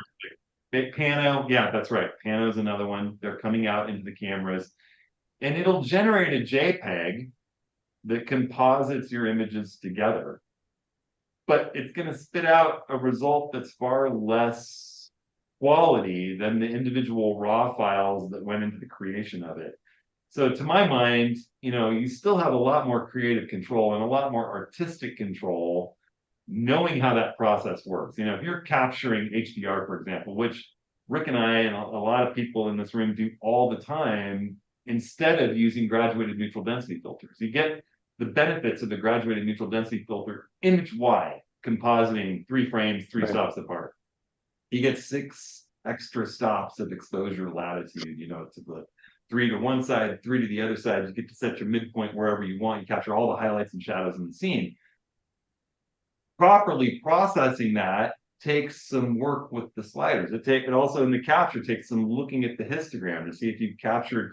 Pano, yeah, that's right. Pano is another one. They're coming out into the cameras, and it'll generate a JPEG that composites your images together, but it's going to spit out a result that's far less quality than the individual raw files that went into the creation of it. So to my mind, you still have a lot more creative control and a lot more artistic control knowing how that process works. If you're capturing HDR, for example, which Rick and I and a lot of people in this room do all the time, instead of using graduated neutral density filters, you get the benefits of the graduated neutral density filter image-wide, compositing 3 frames, 3 stops apart. You get 6 extra stops of exposure latitude, to the 3 to one side, 3 to the other side. You get to set your midpoint wherever you want. You capture all the highlights and shadows in the scene. Properly processing that takes some work with the sliders. It also in the capture takes some looking at the histogram to see if you've captured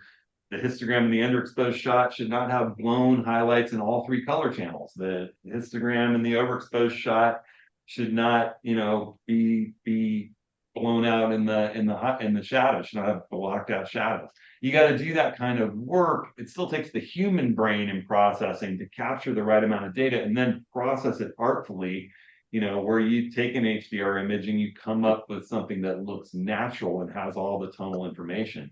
the histogram in the underexposed shot should not have blown highlights in all 3 color channels. The histogram in the overexposed shot should not, be blown out in the shadows, should not have blocked out shadows. You got to do that kind of work. It still takes the human brain in processing to capture the right amount of data and then process it artfully, where you take an HDR image and you come up with something that looks natural and has all the tonal information.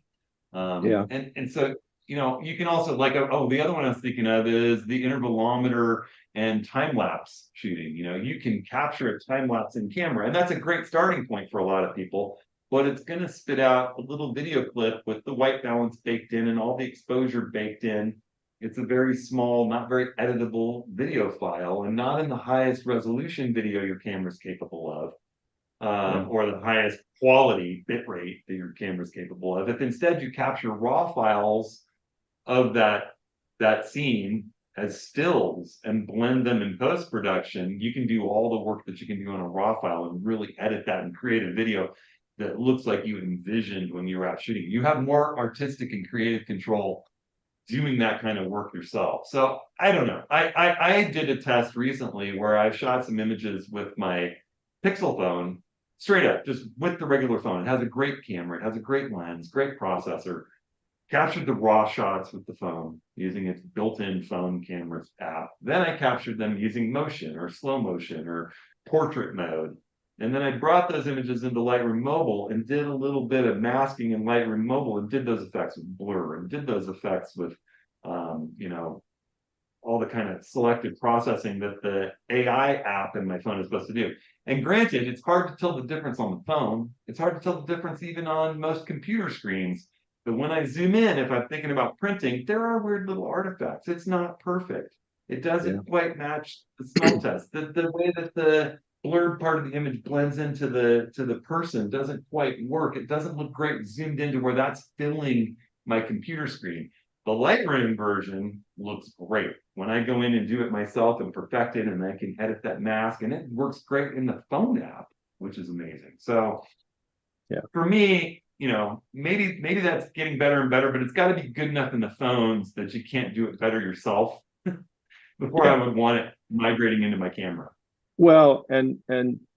And so, you can also the other one I was thinking of is the intervalometer and time lapse shooting. You can capture a time lapse in camera, and that's a great starting point for a lot of people. But it's going to spit out a little video clip with the white balance baked in and all the exposure baked in. It's a very small, not very editable video file, and not in the highest resolution video your camera is capable of, or the highest quality bit rate that your camera is capable of. If instead you capture raw files of that scene as stills and blend them in post-production, you can do all the work that you can do on a raw file and really edit that and create a video that looks like you envisioned when you were out shooting. You have more artistic and creative control doing that kind of work yourself. So I don't know. I did a test recently where I shot some images with my Pixel phone, straight up, just with the regular phone. It has a great camera, it has a great lens, great processor. Captured the raw shots with the phone using its built-in phone camera app. Then I captured them using motion or slow motion or portrait mode. And then I brought those images into Lightroom Mobile and did a little bit of masking in Lightroom Mobile and did those effects with blur and did those effects with, you know, all the kind of selective processing that the AI app in my phone is supposed to do. And granted, it's hard to tell the difference on the phone. It's hard to tell the difference even on most computer screens. But when I zoom in, if I'm thinking about printing, there are weird little artifacts. It's not perfect. It doesn't quite match the smell test. The way that the blurred part of the image blends into the person doesn't quite work. It doesn't look great zoomed into where that's filling my computer screen. The Lightroom version looks great. When I go in and do it myself and perfect it, and I can edit that mask, and it works great in the phone app, which is amazing. So, Yeah. For me, you know, maybe that's getting better and better, but it's got to be good enough in the phones that you can't do it better yourself before I would want it migrating into my camera. Well, and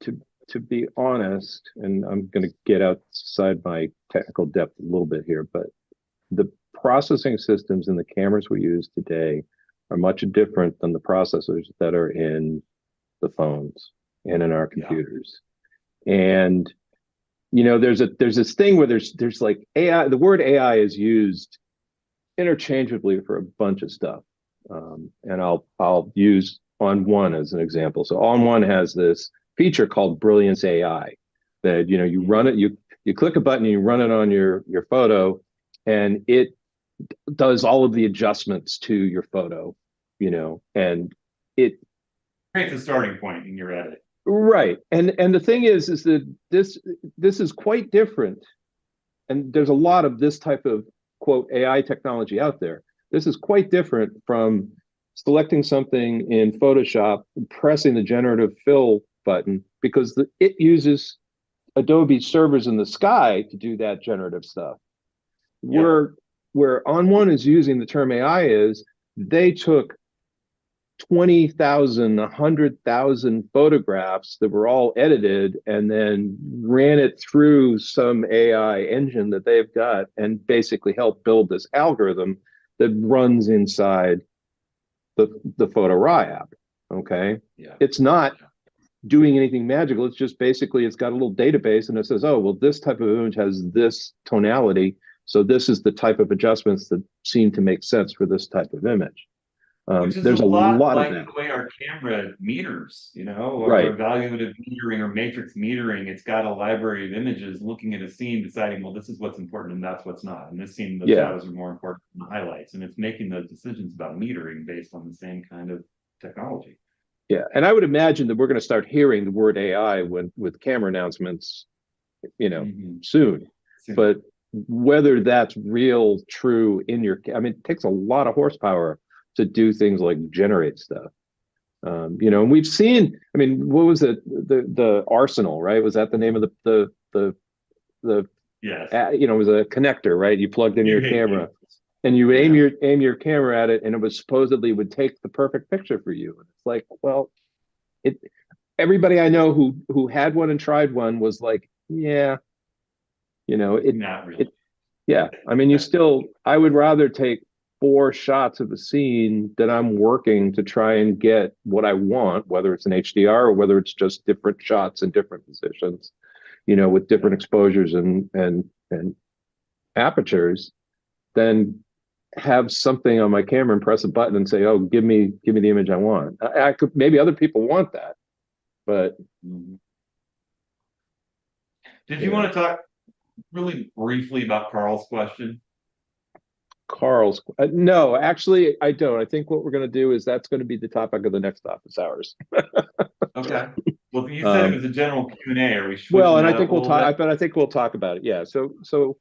to be honest, and I'm going to get outside my technical depth a little bit here, but the processing systems in the cameras we use today are much different than the processors that are in the phones and in our computers. And you know, there's this thing where there's like AI. The word AI is used interchangeably for a bunch of stuff, and I'll use On One as an example. So On One has this feature called Brilliance AI that you run it, you click a button, and you run it on your photo, and it does all of the adjustments to your photo, and it creates a starting point in your edit. Right. And the thing is that this is quite different. And there's a lot of this type of quote AI technology out there. This is quite different from selecting something in Photoshop and pressing the generative fill button, because it uses Adobe servers in the sky to do that generative stuff. Where On One is using the term AI is they took 20,000, 100,000 photographs that were all edited and then ran it through some AI engine that they've got and basically helped build this algorithm that runs inside the Photo-RAW app. Okay. Yeah. It's not doing anything magical. It's just basically it's got a little database and it says, oh, well, this type of image has this tonality. So this is the type of adjustments that seem to make sense for this type of image. Which is there's a lot like of that. the way our camera meters, or Right. evaluative metering or matrix metering. It's got a library of images looking at a scene, deciding, well, this is what's important and that's what's not. In this scene, the shadows are more important than the highlights. And it's making those decisions about metering based on the same kind of technology. Yeah. And I would imagine that we're going to start hearing the word AI with camera announcements, soon. But whether that's real, true it takes a lot of horsepower to do things like generate stuff. And we've seen, what was it? The Arsenal, right? Was that the name of the yes. It was a connector, right? You plugged in your camera and you aim your camera at it, and it was supposedly would take the perfect picture for you. And it's like, well, everybody I know who had one and tried one was like, yeah, not really. I would rather take 4 shots of a scene that I'm working to try and get what I want, whether it's an HDR or whether it's just different shots in different positions, with different exposures and apertures, than have something on my camera and press a button and say, oh, give me the image I want. I could, maybe other people want that, but. Did you want to talk really briefly about Carl's question? Carl's no, actually I don't. I think what we're going to do is that's going to be the topic of the next office hours. Okay. Well, you said it was a general Q&A. Are we? Well, and I think we'll talk. But I think we'll talk about it. Yeah. So,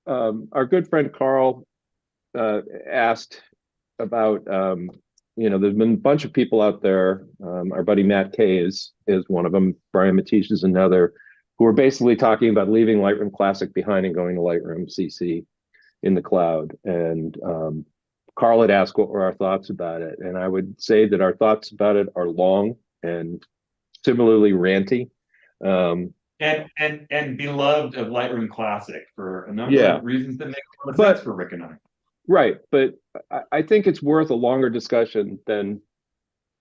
our good friend Carl asked about. There's been a bunch of people out there. Our buddy Matt Kay is one of them. Brian Matisse is another, who are basically talking about leaving Lightroom Classic behind and going to Lightroom CC in the cloud. And Carl had asked what were our thoughts about it. And I would say that our thoughts about it are long and similarly ranty. And beloved of Lightroom Classic for a number of reasons that make a lot of sense for Rick and I. Right. But I think it's worth a longer discussion than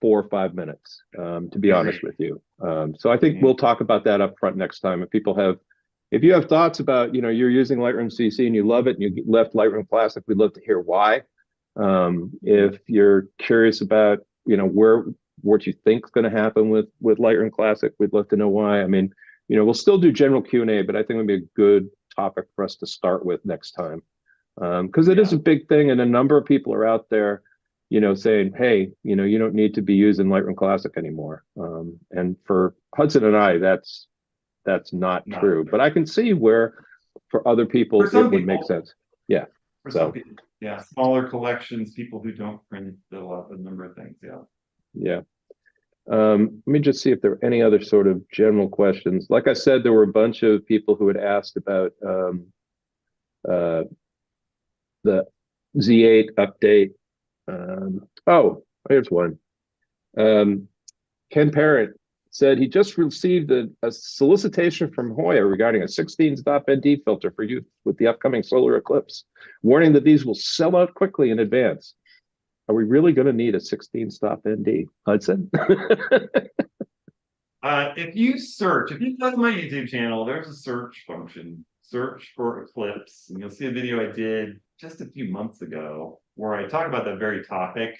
4 or 5 minutes, to be honest with you. So I think we'll talk about that up front next time. If you have thoughts about, you're using Lightroom CC and you love it and you left Lightroom Classic, we'd love to hear why. If you're curious about, what you think is going to happen with Lightroom Classic, we'd love to know why. I mean, we'll still do general Q&A, but I think it would be a good topic for us to start with next time. Because it is a big thing, and a number of people are out there, saying, hey, you don't need to be using Lightroom Classic anymore. And for Hudson and I, that's not true. But I can see where for other people it would make sense. Yeah. For some people, yeah, smaller collections, people who don't print a lot, a number of things. Yeah. Yeah. Let me just see if there are any other sort of general questions. Like I said, there were a bunch of people who had asked about the Z8 update. Oh, here's one. Ken Parent said he just received a solicitation from Hoya regarding a 16-stop ND filter for use with the upcoming solar eclipse, warning that these will sell out quickly in advance. Are we really going to need a 16-stop ND, Hudson? If you go to my YouTube channel, there's a search function. Search for Eclipse, and you'll see a video I did just a few months ago where I talk about that very topic.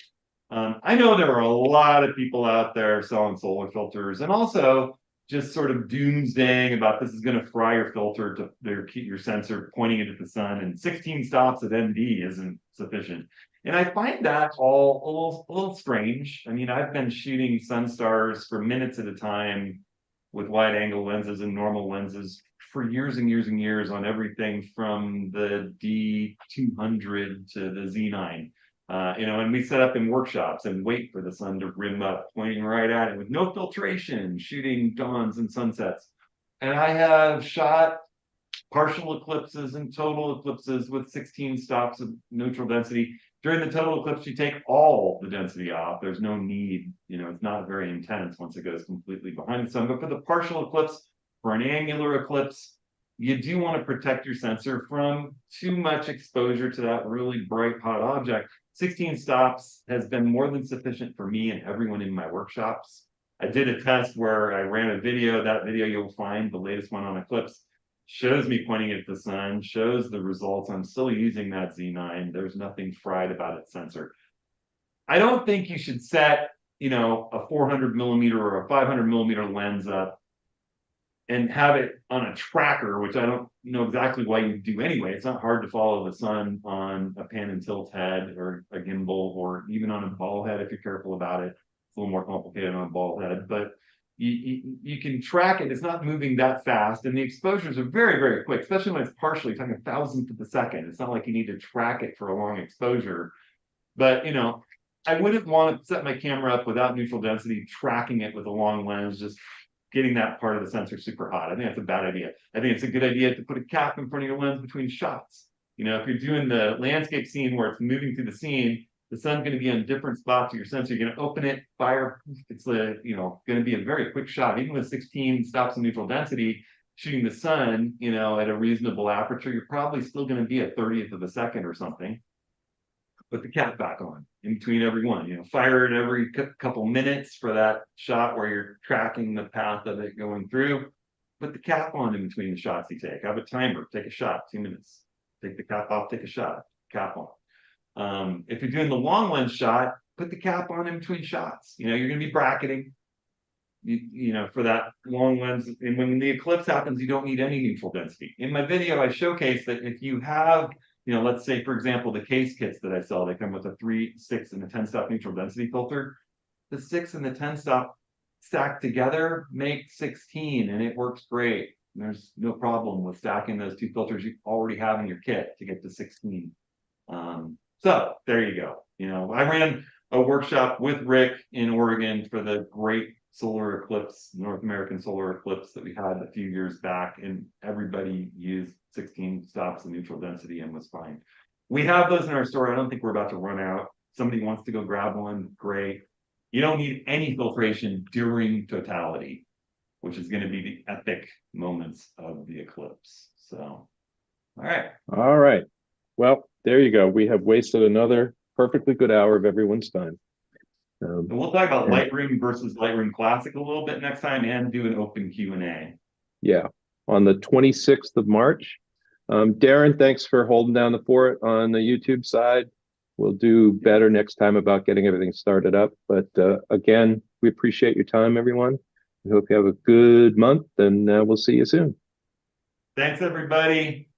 I know there are a lot of people out there selling solar filters and also just sort of doomsdaying about this is going to fry your filter to keep your sensor pointing it at the sun, and 16 stops at ND isn't sufficient. And I find that all a little strange. I mean, I've been shooting sun stars for minutes at a time with wide angle lenses and normal lenses for years and years and years on everything from the D200 to the Z9. And we set up in workshops and wait for the sun to rim up, pointing right at it with no filtration, shooting dawns and sunsets. And I have shot partial eclipses and total eclipses with 16 stops of neutral density. During the total eclipse, you take all the density off. There's no need, it's not very intense once it goes completely behind the sun. But for the partial eclipse, for an angular eclipse, you do want to protect your sensor from too much exposure to that really bright, hot object. 16 stops has been more than sufficient for me and everyone in my workshops. I did a test where I ran a video. That video you'll find, the latest one on Eclipse, shows me pointing at the sun, shows the results. I'm still using that Z9. There's nothing fried about its sensor. I don't think you should set, a 400 millimeter or a 500 millimeter lens up and have it on a tracker, which I don't know exactly why you do anyway. It's not hard to follow the sun on a pan and tilt head or a gimbal, or even on a ball head if you're careful about it. It's a little more complicated on a ball head, but you can track it. It's not moving that fast, and the exposures are very, very quick, especially when it's partially talking thousandth of a second. It's not like you need to track it for a long exposure. But I wouldn't want to set my camera up without neutral density, tracking it with a long lens, just getting that part of the sensor super hot. I think that's a bad idea. I think it's a good idea to put a cap in front of your lens between shots. If you're doing the landscape scene where it's moving through the scene, the sun's going to be on different spots of your sensor. You're going to open it, fire. It's going to be a very quick shot. Even with 16 stops of neutral density, shooting the sun, at a reasonable aperture, you're probably still going to be at 30th of a second or something. Put the cap back on in between every one. Fire it every couple minutes for that shot where you're tracking the path of it going through. Put the cap on in between the shots you take. Have a timer. Take a shot, 2 minutes. Take the cap off. Take a shot. Cap on. If you're doing the long lens shot, put the cap on in between shots. You're going to be bracketing. For that long lens. And when the eclipse happens, you don't need any neutral density. In my video, I showcase that if you have let's say, for example, the case kits that I sell, they come with a 3, 6, and a 10-stop neutral density filter. The 6 and the 10-stop stacked together make 16, and it works great. There's no problem with stacking those two filters you already have in your kit to get to 16. So there you go. I ran a workshop with Rick in Oregon for the great solar eclipse, North American solar eclipse that we had a few years back, and everybody used 16 stops of neutral density and was fine. We have those in our store. I don't think we're about to run out. Somebody wants to go grab one, great. You don't need any filtration during totality, which is going to be the epic moments of the eclipse. So, all right. All right. Well, there you go. We have wasted another perfectly good hour of everyone's time. And we'll talk about and- Lightroom versus Lightroom Classic a little bit next time and do an open Q&A. Yeah, on the 26th of March. Darren, thanks for holding down the fort on the YouTube side. We'll do better next time about getting everything started up. But again, we appreciate your time, everyone. We hope you have a good month, and we'll see you soon. Thanks, everybody.